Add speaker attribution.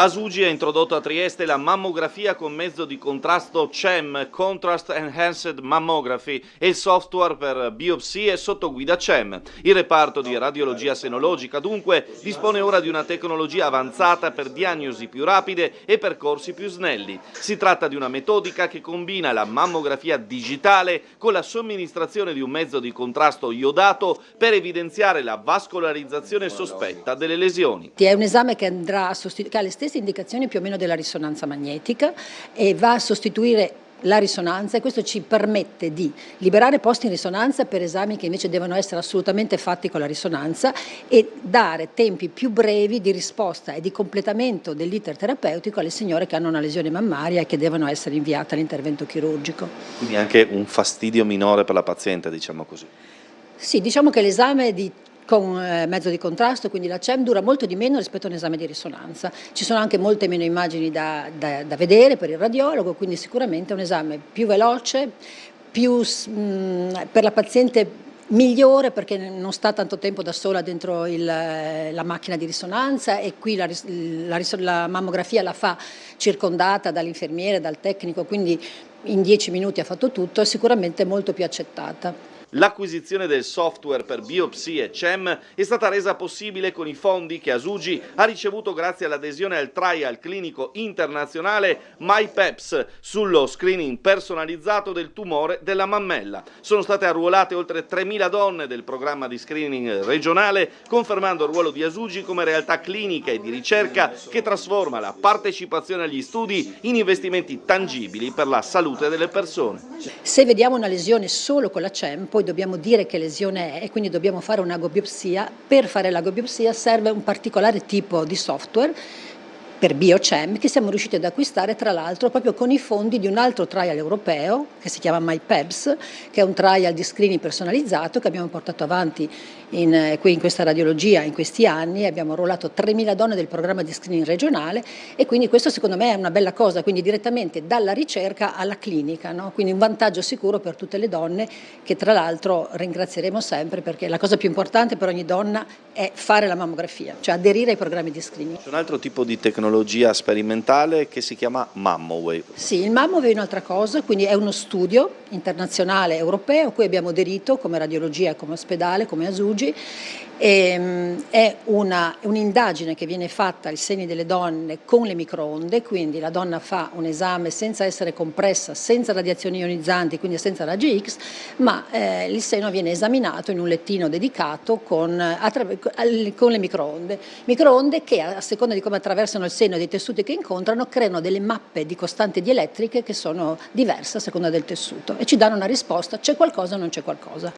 Speaker 1: Asugi ha introdotto a Trieste la mammografia con mezzo di contrasto CEM, Contrast Enhanced Mammography, e il software per biopsie sotto guida CEM. Il reparto di radiologia senologica dunque dispone ora di una tecnologia avanzata per diagnosi più rapide e percorsi più snelli. Si tratta di una metodica che combina la mammografia digitale con la somministrazione di un mezzo di contrasto iodato per evidenziare la vascolarizzazione sospetta delle lesioni.
Speaker 2: È un esame che ha le stesse indicazioni più o meno della risonanza magnetica e va a sostituire la risonanza, e questo ci permette di liberare posti in risonanza per esami che invece devono essere assolutamente fatti con la risonanza e dare tempi più brevi di risposta e di completamento dell'iter terapeutico alle signore che hanno una lesione mammaria e che devono essere inviate all'intervento chirurgico.
Speaker 1: Quindi anche un fastidio minore per la paziente, diciamo così.
Speaker 2: Sì, diciamo che l'esame con mezzo di contrasto, quindi la CEM, dura molto di meno rispetto a un esame di risonanza. Ci sono anche molte meno immagini da vedere per il radiologo, quindi sicuramente è un esame più veloce, per la paziente migliore, perché non sta tanto tempo da sola dentro la macchina di risonanza, e qui la mammografia la fa circondata dall'infermiere, dal tecnico, quindi in 10 minuti ha fatto tutto, è sicuramente molto più accettata.
Speaker 1: L'acquisizione del software per biopsie CEM è stata resa possibile con i fondi che Asugi ha ricevuto grazie all'adesione al trial clinico internazionale MyPeps sullo screening personalizzato del tumore della mammella. Sono state arruolate oltre 3.000 donne del programma di screening regionale, confermando il ruolo di Asugi come realtà clinica e di ricerca che trasforma la partecipazione agli studi in investimenti tangibili per la salute delle persone.
Speaker 2: Se vediamo una lesione solo con la CEM, poi dobbiamo dire che lesione è e quindi dobbiamo fare un'agobiopsia. Per fare l'agobiopsia serve un particolare tipo di software per BioCEM che siamo riusciti ad acquistare, tra l'altro proprio con i fondi di un altro trial europeo che si chiama MyPebs, che è un trial di screening personalizzato che abbiamo portato avanti qui in questa radiologia in questi anni. Abbiamo arruolato 3.000 donne del programma di screening regionale, e quindi questo secondo me è una bella cosa, quindi direttamente dalla ricerca alla clinica, no? Quindi un vantaggio sicuro per tutte le donne, che tra l'altro ringrazieremo sempre, perché la cosa più importante per ogni donna è fare la mammografia, cioè aderire ai programmi di screening.
Speaker 1: C'è un altro tipo di tecnologia sperimentale che si chiama MammoWave.
Speaker 2: Sì, il MammoWave è un'altra cosa, quindi è uno studio internazionale europeo a cui abbiamo aderito come radiologia, come ospedale, come Asugi. È un'indagine che viene fatta ai seni delle donne con le microonde, quindi la donna fa un esame senza essere compressa, senza radiazioni ionizzanti, quindi senza raggi X, ma il seno viene esaminato in un lettino dedicato con le microonde che, a seconda di come attraversano il seno e dei tessuti che incontrano, creano delle mappe di costanti dielettriche che sono diverse a seconda del tessuto e ci danno una risposta: c'è qualcosa o non c'è qualcosa.